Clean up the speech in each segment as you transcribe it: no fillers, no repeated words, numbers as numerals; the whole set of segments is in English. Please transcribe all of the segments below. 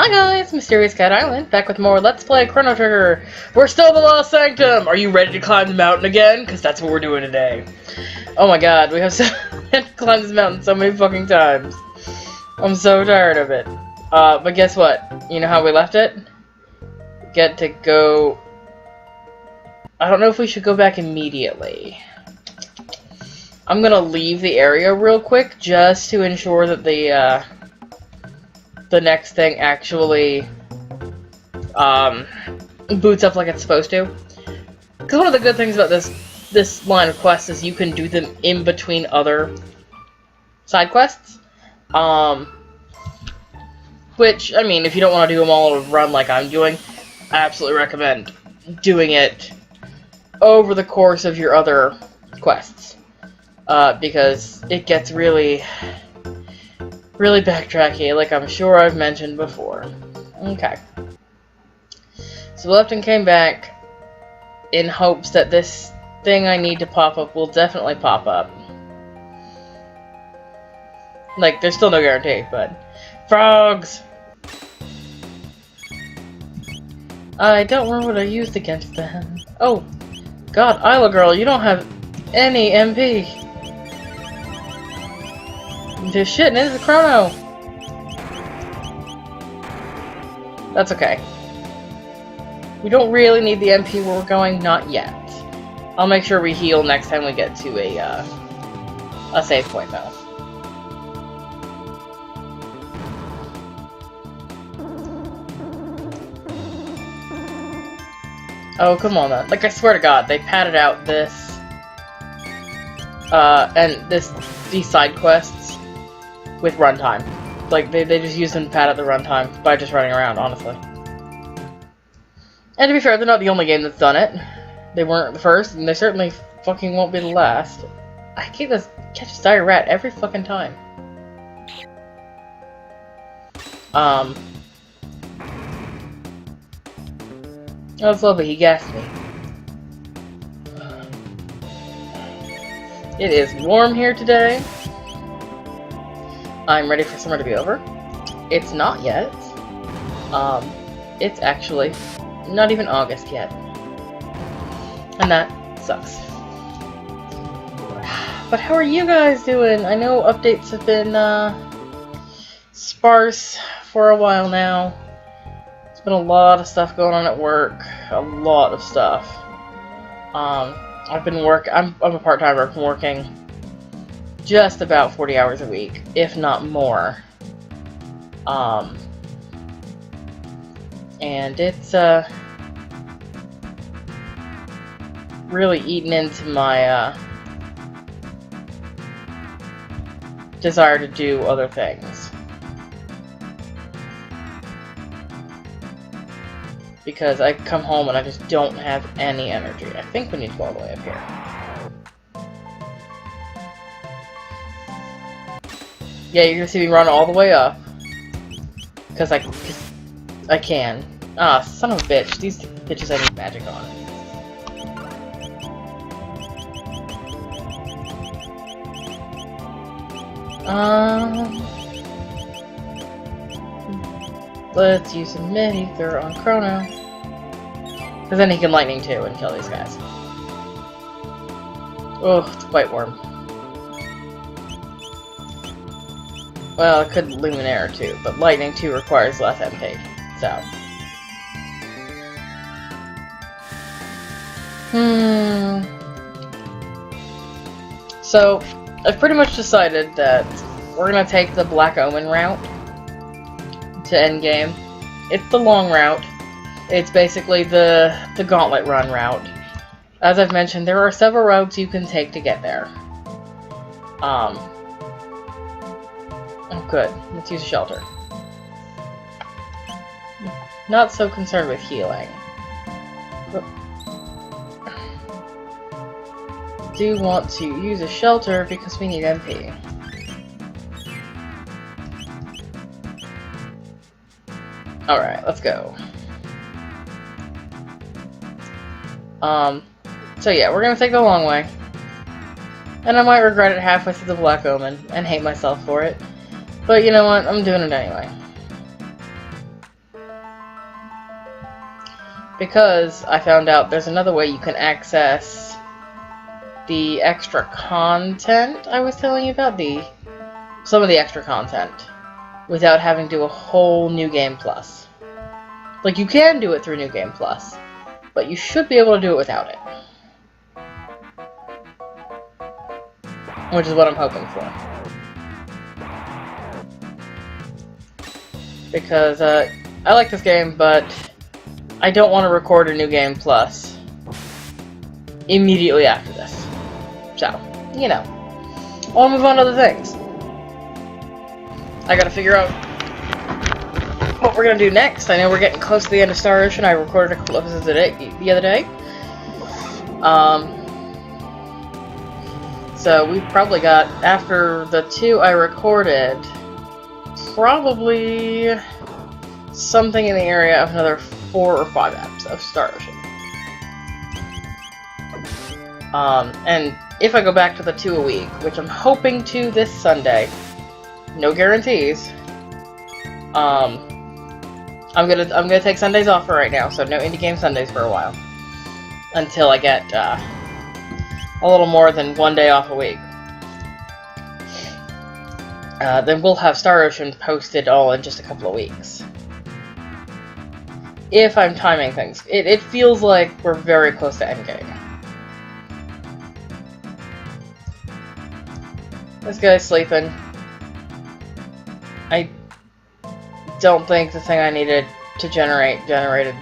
Hi guys, Mysterious Cat Island, back with more Let's Play Chrono Trigger. We're still in the Lost Sanctum! Are you ready to climb the mountain again? Because that's what we're doing today. Oh my god, we have to climb this mountain so many fucking times. I'm so tired of it. But guess what? You know how we left it? Get to go... I don't know if we should go back immediately. I'm gonna leave the area real quick just to ensure that the next thing actually boots up like it's supposed to. Because one of the good things about this line of quests is you can do them in between other side quests. Which, I mean, if you don't want to do them all in a run like I'm doing, I absolutely recommend doing it over the course of your other quests. Because it gets really backtracky, like I'm sure I've mentioned before. Okay. So we left and came back in hopes that this thing I need to pop up will definitely pop up. Like, there's still no guarantee, but... Frogs! I don't remember what I used against them. Oh, God, Isla Girl, you don't have any MP. This shit, and it's a Chrono! That's okay. We don't really need the MP where we're going, not yet. I'll make sure we heal next time we get to a save point, though. Oh, come on, then. Like, I swear to God, they padded out this, and these side quests with runtime. Like, they just used them to pad out the runtime by just running around, honestly. And to be fair, they're not the only game that's done it. They weren't the first, and they certainly fucking won't be the last. I keep this catch a dire rat every fucking time. Oh, that's lovely, he gassed me. It is warm here today. I'm ready for summer to be over. It's not yet. It's actually not even August yet. And that sucks. But how are you guys doing? I know updates have been sparse for a while now. There's been a lot of stuff going on at work. A lot of stuff. I've been I'm a part-timer. I've been working just about 40 hours a week, if not more. And it's really eaten into my desire to do other things. Because I come home and I just don't have any energy. I think we need to go all the way up here. Yeah, you're gonna see me run all the way up. Cause I can. Ah, son of a bitch. These bitches have any magic on it. Let's use a mini-ether on Chrono. Cause then he can lightning too and kill these guys. Oh, it's quite warm. Well, it could Luminaire too, but Lightning 2 requires less MP, so... So, I've pretty much decided that we're gonna take the Black Omen route to endgame. It's the long route. It's basically the Gauntlet Run route. As I've mentioned, there are several routes you can take to get there. Oh, good. Let's use a shelter. Not so concerned with healing. Do want to use a shelter because we need MP. Alright, let's go. So yeah, we're gonna take the long way. And I might regret it halfway through the Black Omen and hate myself for it. But you know what? I'm doing it anyway. because I found out there's another way you can access the extra content I was telling you about, some of the extra content, without having to do a whole New Game Plus. Like, you can do it through New Game Plus, but you should be able to do it without it. Which is what I'm hoping for. Because, I like this game, but I don't want to record a New Game Plus immediately after this. So, you know. I'll move on to other things. I gotta figure out what we're gonna do next. I know we're getting close to the end of Star Ocean. I recorded a couple episodes the other day. So we probably got, after the 2 I recorded, probably something in the area of another 4 or 5 episodes of Star Ocean. And if I go back to the 2 a week, which I'm hoping to this Sunday, no guarantees. I'm gonna take Sundays off for right now, so no indie game Sundays for a while, until I get a little more than 1 day off a week. Then we'll have Star Ocean posted all in just a couple of weeks. If I'm timing things. It feels like we're very close to endgame. This guy's sleeping. I don't think the thing I needed to generated.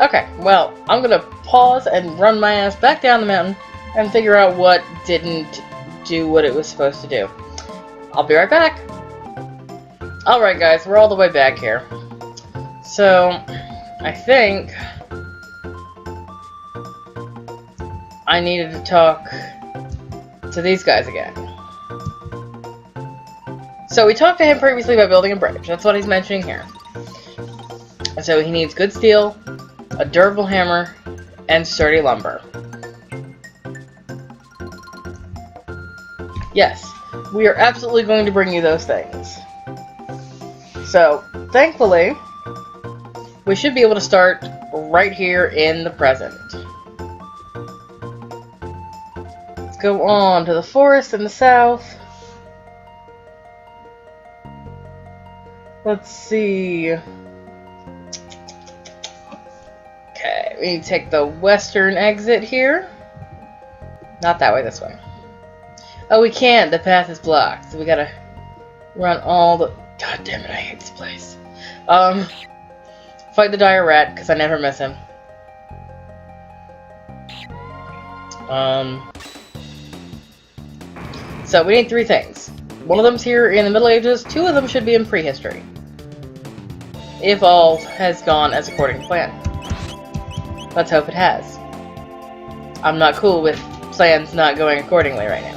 Okay, well, I'm gonna pause and run my ass back down the mountain and figure out what didn't do what it was supposed to do. I'll be right back. Alright guys, we're all the way back here. So, I think I needed to talk to these guys again. So we talked to him previously about building a bridge. That's what he's mentioning here. So he needs good steel, a durable hammer, and sturdy lumber. Yes, we are absolutely going to bring you those things. So, thankfully, we should be able to start right here in the present. Let's go on to the forest in the south. Let's see. Okay, we need to take the western exit here. Not that way, this way. Oh, we can't. The path is blocked. So we gotta run all the... God damn it, I hate this place. Fight the dire rat, because I never miss him. So we need 3 things. One of them's here in the Middle Ages, 2 of them should be in prehistory. If all has gone as according to plan. Let's hope it has. I'm not cool with plans not going accordingly right now.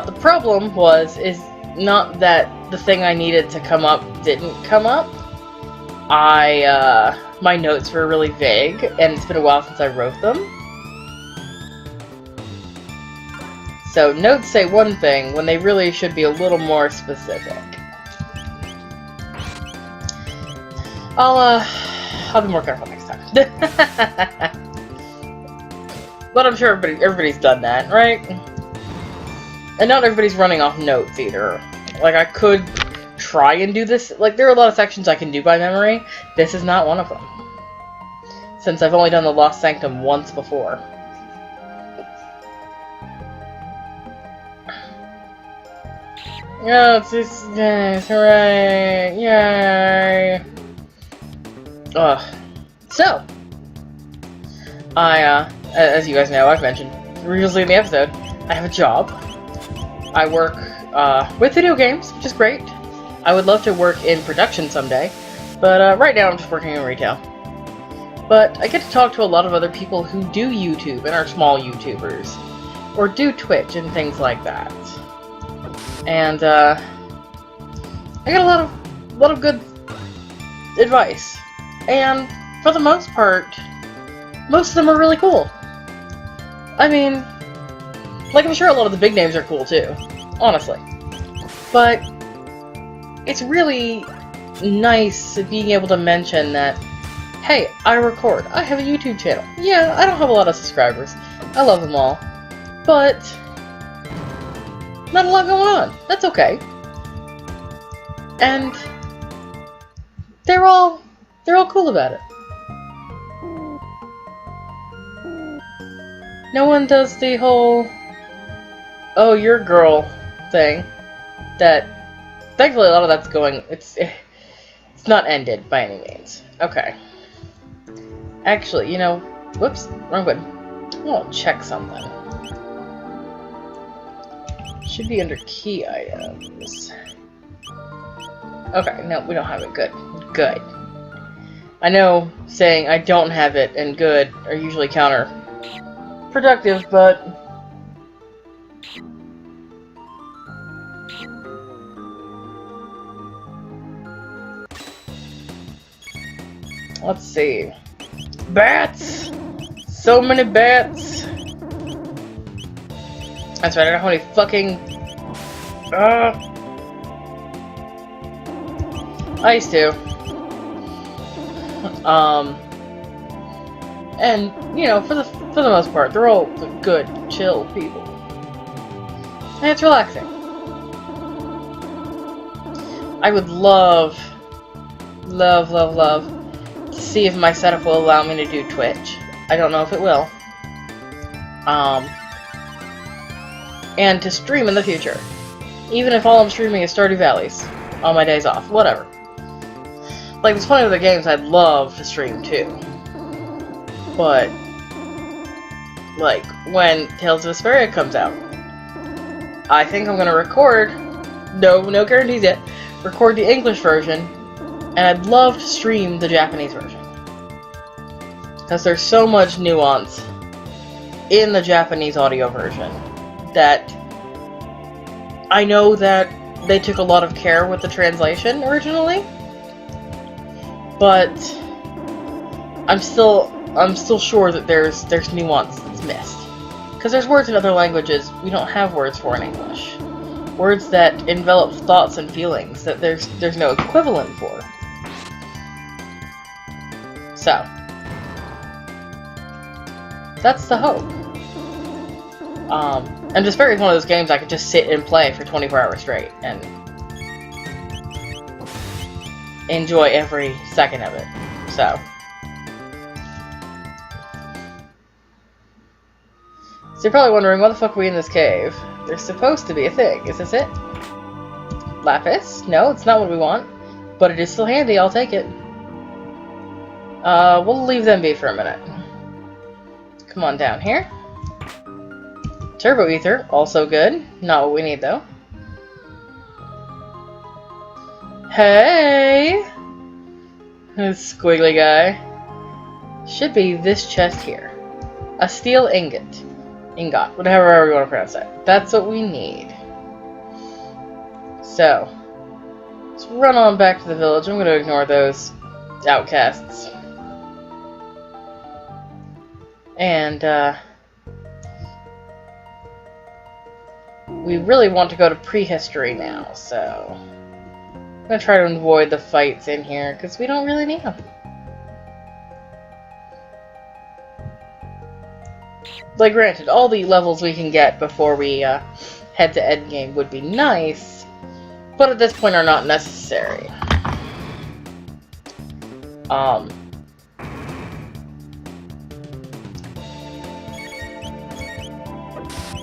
The problem is not that the thing I needed to come up didn't come up. My notes were really vague, and it's been a while since I wrote them. So, notes say one thing when they really should be a little more specific. I'll be more careful next time. But I'm sure everybody's done that, right? And not everybody's running off notes either. Like, I could try and do this. Like, there are a lot of sections I can do by memory. This is not one of them. Since I've only done the Lost Sanctum once before. Oh, it's just nice. Hooray! Yay! Ugh. So, as you guys know, I've mentioned previously in the episode, I have a job. I work with video games, which is great. I would love to work in production someday, but right now I'm just working in retail. But I get to talk to a lot of other people who do YouTube and are small YouTubers, or do Twitch and things like that. And I got a lot of good advice, and for the most part, most of them are really cool. I mean, like, I'm sure a lot of the big names are cool too, honestly. But it's really nice being able to mention that, hey, I record. I have a YouTube channel. Yeah, I don't have a lot of subscribers. I love them all. But not a lot going on. That's okay. And they're all cool about it. No one does the whole, oh, you're a girl thing. That, thankfully, a lot of that's going, it's not ended by any means. Okay. Actually, you know, whoops, wrong button. I'll check something. Should be under key items. Okay, no, we don't have it. Good. Good. I know saying I don't have it and good are usually counterproductive, but let's see. Bats! So many bats! That's right, I don't know how many fucking... I used to. And, you know, for the most part, they're all good, chill people. And it's relaxing. I would love to see if my setup will allow me to do Twitch. I don't know if it will. And to stream in the future. Even if all I'm streaming is Stardew Valleys on my days off. Whatever. Like, there's plenty of other games I'd love to stream too. But, like, when Tales of Vesperia comes out, I think I'm gonna record, no guarantees yet, record the English version, and I'd love to stream the Japanese version. Because there's so much nuance in the Japanese audio version that I know that they took a lot of care with the translation originally, but I'm still sure that there's nuance that's missed. Because there's words in other languages we don't have words for in English. Words that envelop thoughts and feelings that there's no equivalent for. So, that's the hope. And Vesperia is one of those games I could just sit and play for 24 hours straight and enjoy every second of it. So you're probably wondering, why the fuck are we in this cave? There's supposed to be a thing. Is this it? Lapis? No, it's not what we want. But it is still handy, I'll take it. We'll leave them be for a minute. Come on down here. Turbo Ether, also good. Not what we need, though. Hey! This squiggly guy. Should be this chest here. A steel ingot. Ingot, whatever you want to pronounce that. That's what we need. So, let's run on back to the village. I'm going to ignore those outcasts. And, we really want to go to prehistory now, so I'm going to try to avoid the fights in here, because we don't really need them. Like, granted, all the levels we can get before we head to endgame would be nice, but at this point are not necessary.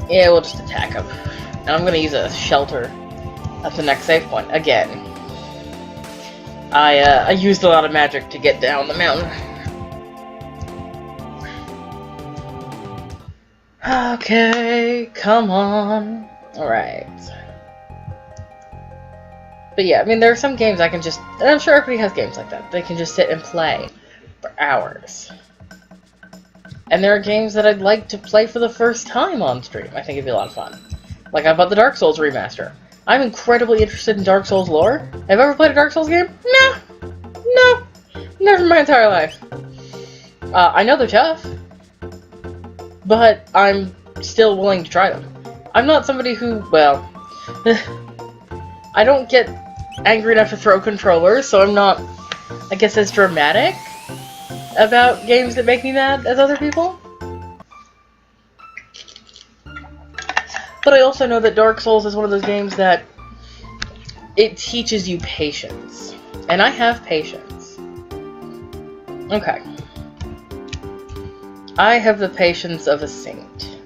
Yeah, we'll just attack him. And I'm going to use a shelter at the next save point again. I used a lot of magic to get down the mountain. Okay, come on. Alright. But yeah, I mean, there are some games I can just... And I'm sure everybody has games like that. They can just sit and play for hours. And there are games that I'd like to play for the first time on stream. I think it'd be a lot of fun. Like, I bought the Dark Souls remaster. I'm incredibly interested in Dark Souls lore. Have I ever played a Dark Souls game? No! No! Never in my entire life. I know they're tough. But I'm still willing to try them. I'm not somebody who, well... I don't get angry enough to throw controllers, so I'm not, I guess, as dramatic about games that make me mad as other people. But I also know that Dark Souls is one of those games that it teaches you patience. And I have patience. Okay. I have the patience of a saint.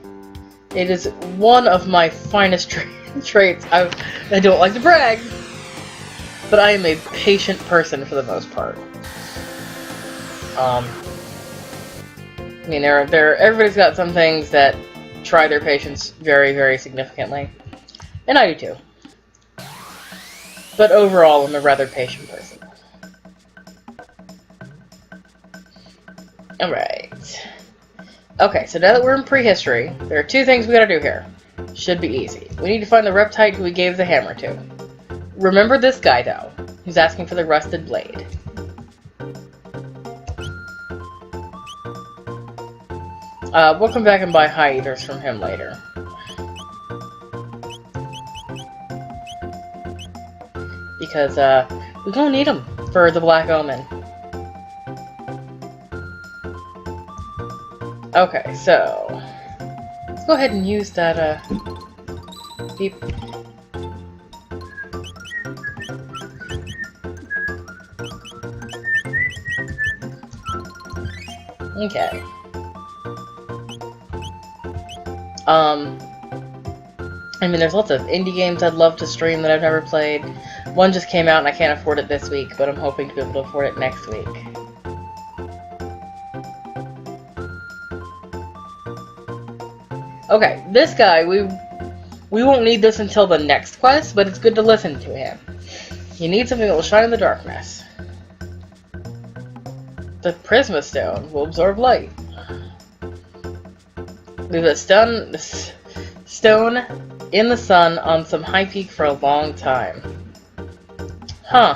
It is one of my finest traits. I don't like to brag, but I am a patient person for the most part. I mean, everybody's got some things that try their patience very, very significantly. And I do too. But overall, I'm a rather patient person. Alright. Okay, so now that we're in prehistory, there are two things we gotta do here. Should be easy. We need to find the reptite who we gave the hammer to. Remember this guy, though, who's asking for the rusted blade. We'll come back and buy high eaters from him later. Because, we don't need them for the Black Omen. Okay, so... let's go ahead and use that, beep. Okay. I mean, there's lots of indie games I'd love to stream that I've never played. One just came out and I can't afford it this week, but I'm hoping to be able to afford it next week. Okay, this guy, we won't need this until the next quest, but it's good to listen to him. You need something that will shine in the darkness. The Prisma Stone will absorb light. Leave a stone in the sun on some high peak for a long time. Huh.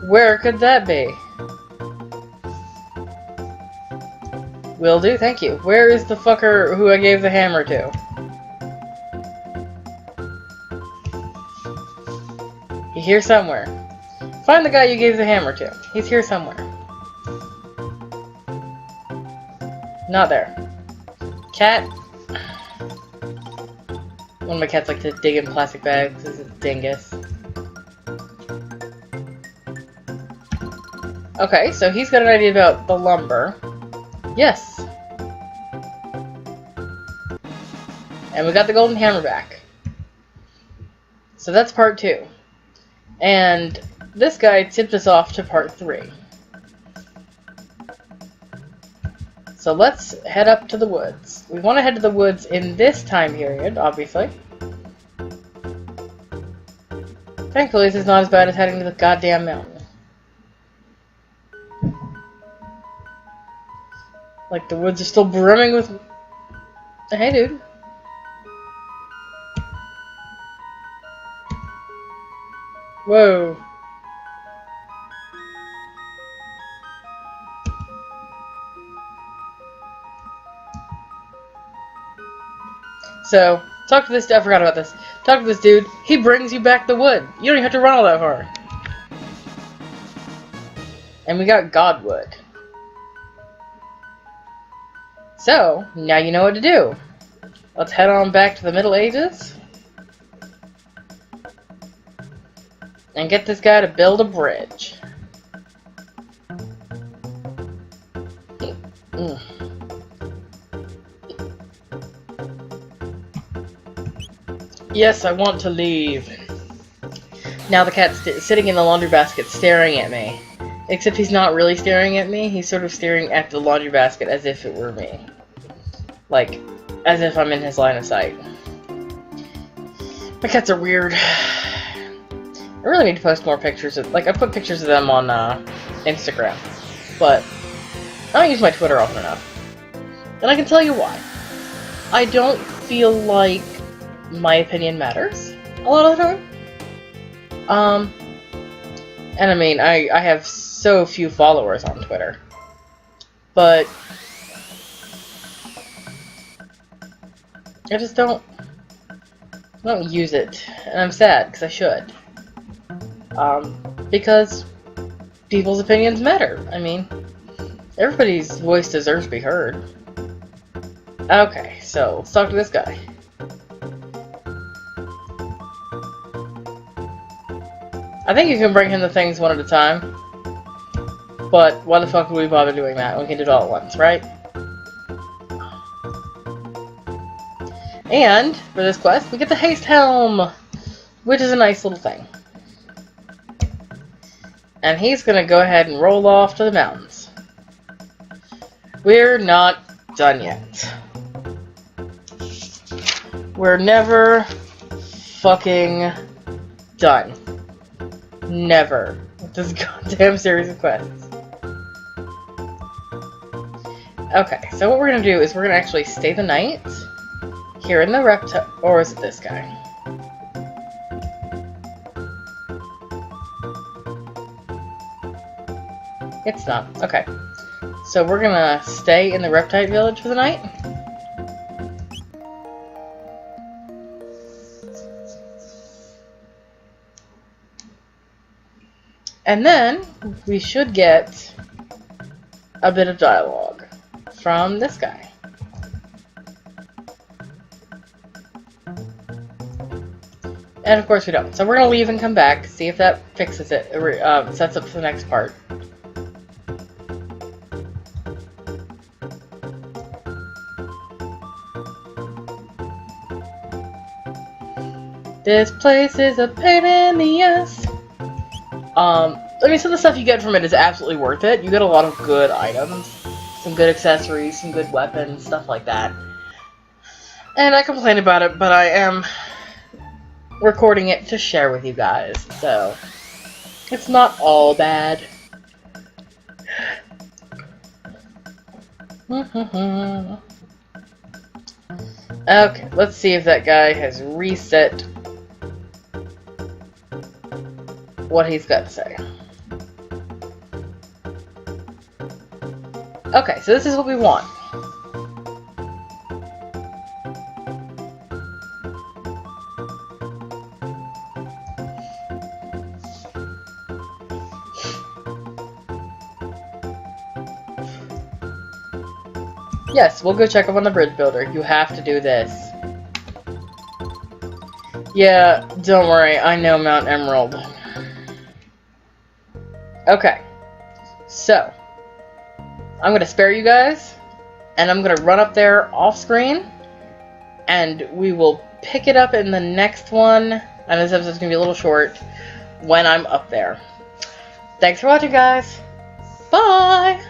Where could that be? Will do, thank you. Where is the fucker who I gave the hammer to? He's here somewhere. Find the guy you gave the hammer to. He's here somewhere. Not there. Cat. One of my cats like to dig in plastic bags. This is a dingus. Okay, so he's got an idea about the lumber. Yes. And we got the golden hammer back. So that's part 2. And this guy tipped us off to part 3. So let's head up to the woods. We want to head to the woods in this time period, obviously. Thankfully, this is not as bad as heading to the goddamn mountain. Like, the woods are still brimming with... Hey, dude. Whoa. So, talk to this... I forgot about this. Talk to this dude. He brings you back the wood. You don't even have to run all that far. And we got Godwood. So, now you know what to do. Let's head on back to the Middle Ages. And get this guy to build a bridge. Yes, I want to leave. Now the cat's sitting in the laundry basket staring at me. Except he's not really staring at me, he's sort of staring at the laundry basket as if it were me. Like, as if I'm in his line of sight. My cats are weird. I really need to post more pictures of, like, I put pictures of them on, Instagram. But, I don't use my Twitter often enough. And I can tell you why. I don't feel like my opinion matters a lot of the time. And I mean, I have so few followers on Twitter. But I just don't use it. And I'm sad, because I should. Because people's opinions matter. I mean, everybody's voice deserves to be heard. Okay, so let's talk to this guy. I think you can bring him the things one at a time. But why the fuck would we bother doing that? We can do it all at once, right? And, for this quest, we get the Haste Helm! Which is a nice little thing. And he's gonna go ahead and roll off to the mountains. We're not done yet. We're never fucking done. Never. With this goddamn series of quests. Okay, so what we're gonna do is we're gonna actually stay the night here in the reptile, or is it this guy? It's not. Okay. So we're gonna stay in the Reptite village for the night. And then we should get a bit of dialogue from this guy. And of course we don't. So we're gonna leave and come back, see if that fixes it, sets up for the next part. This place is a pain in the ass. I mean, some of the stuff you get from it is absolutely worth it. You get a lot of good items, some good accessories, some good weapons, stuff like that. And I complain about it, but I am recording it to share with you guys, so it's not all bad. Okay, let's see if that guy has reset what he's got to say. Okay, so this is what we want. Yes, we'll go check up on the bridge builder. You have to do this. Yeah, don't worry, I know Mount Emerald. Okay, so I'm gonna spare you guys, and I'm gonna run up there off screen, and we will pick it up in the next one. And this episode's gonna be a little short when I'm up there. Thanks for watching, guys. Bye!